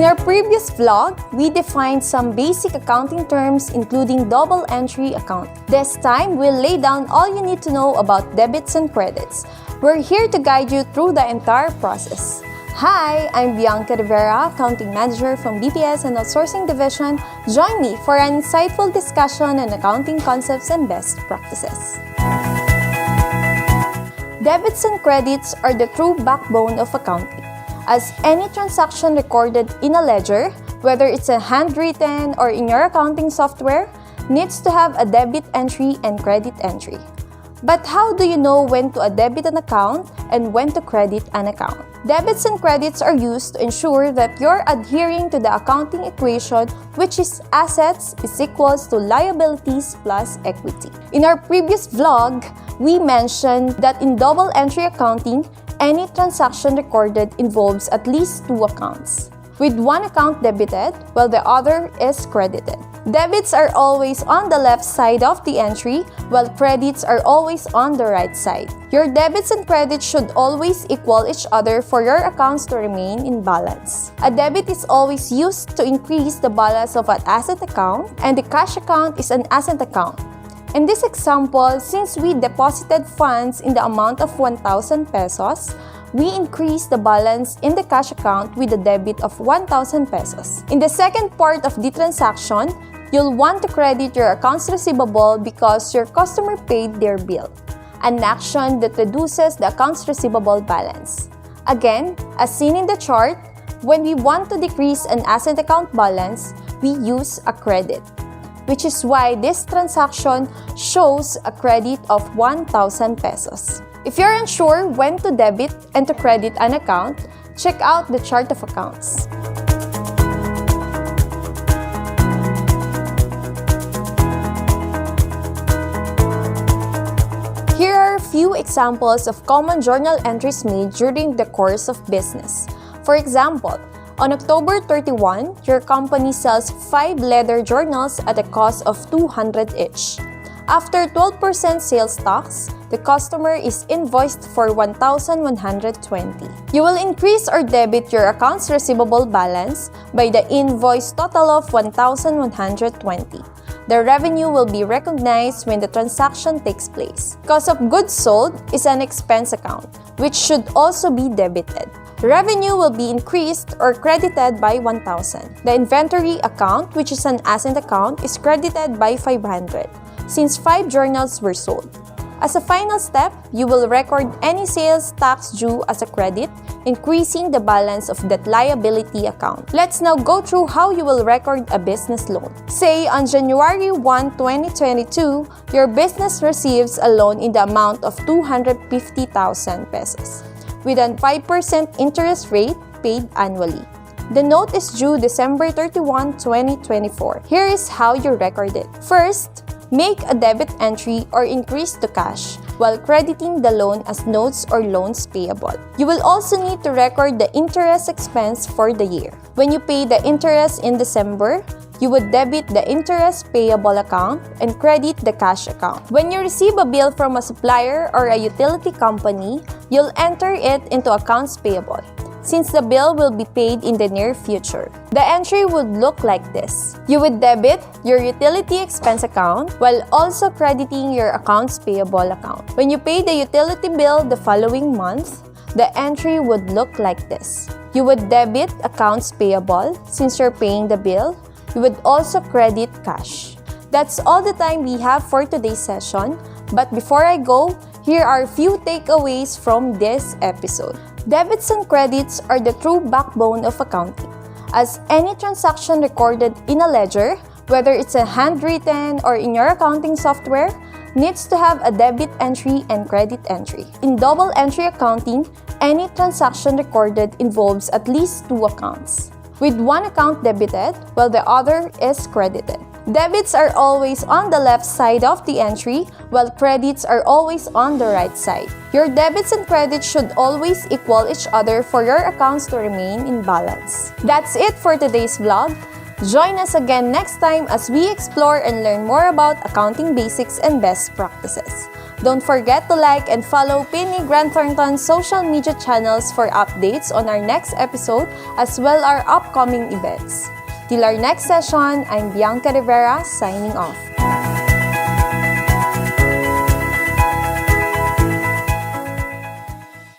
In our previous vlog, we defined some basic accounting terms including double entry account. This time, we'll lay down all you need to know about debits and credits. We're here to guide you through the entire process. Hi, I'm Bianca Rivera, Accounting Manager from BPS and Outsourcing Division. Join me for an insightful discussion on accounting concepts and best practices. Debits and credits are the true backbone of accounting, as any transaction recorded in a ledger, whether it's a handwritten or in your accounting software, needs to have a debit entry and credit entry. But how do you know when to debit an account and when to credit an account? Debits and credits are used to ensure that you're adhering to the accounting equation, which is assets is equals to liabilities plus equity. In our previous vlog, we mentioned that in double entry accounting, any transaction recorded involves at least two accounts, with one account debited while the other is credited. Debits are always on the left side of the entry, while credits are always on the right side. Your debits and credits should always equal each other for your accounts to remain in balance. A debit is always used to increase the balance of an asset account, and the cash account is an asset account. In this example, since we deposited funds in the amount of 1,000 pesos, we increase the balance in the cash account with a debit of 1,000 pesos. In the second part of the transaction, you'll want to credit your accounts receivable because your customer paid their bill, an action that reduces the accounts receivable balance. Again, as seen in the chart, when we want to decrease an asset account balance, we use a credit, which is why this transaction shows a credit of 1,000 pesos. If you're unsure when to debit and to credit an account, check out the chart of accounts. Here are a few examples of common journal entries made during the course of business. For example, on October 31, your company sells 5 leather journals at a cost of 200 each. After 12% sales tax, the customer is invoiced for 1,120. You will increase or debit your accounts receivable balance by the invoice total of 1,120. The revenue will be recognized when the transaction takes place. Cost of goods sold is an expense account, which should also be debited. Revenue will be increased or credited by 1,000. The inventory account, which is an asset account, is credited by 500, since 5 journals were sold. As a final step, you will record any sales tax due as a credit, increasing the balance of that liability account. Let's now go through how you will record a business loan. Say on January 1, 2022, your business receives a loan in the amount of 250,000 pesos, with a 5% interest rate paid annually. The note is due December 31, 2024. Here is how you record it. First, make a debit entry or increase to cash while crediting the loan as notes or loans payable. You will also need to record the interest expense for the year. When you pay the interest in December, you would debit the interest payable account and credit the cash account. When you receive a bill from a supplier or a utility company, you'll enter it into accounts payable, since the bill will be paid in the near future. The entry would look like this. You would debit your utility expense account while also crediting your accounts payable account. When you pay the utility bill the following month, the entry would look like this. You would debit accounts payable since you're paying the bill. You would also credit cash. That's all the time we have for today's session. But before I go, here are a few takeaways from this episode. Debits and credits are the true backbone of accounting, as any transaction recorded in a ledger, whether it's a handwritten or in your accounting software, needs to have a debit entry and credit entry. In double entry accounting, any transaction recorded involves at least two accounts, with one account debited while the other is credited. Debits are always on the left side of the entry, while credits are always on the right side. Your debits and credits should always equal each other for your accounts to remain in balance. That's it for today's vlog. Join us again next time as we explore and learn more about accounting basics and best practices. Don't forget to like and follow PNE Grant Thornton's social media channels for updates on our next episode as well our upcoming events. Till our next session, I'm Bianca Rivera signing off.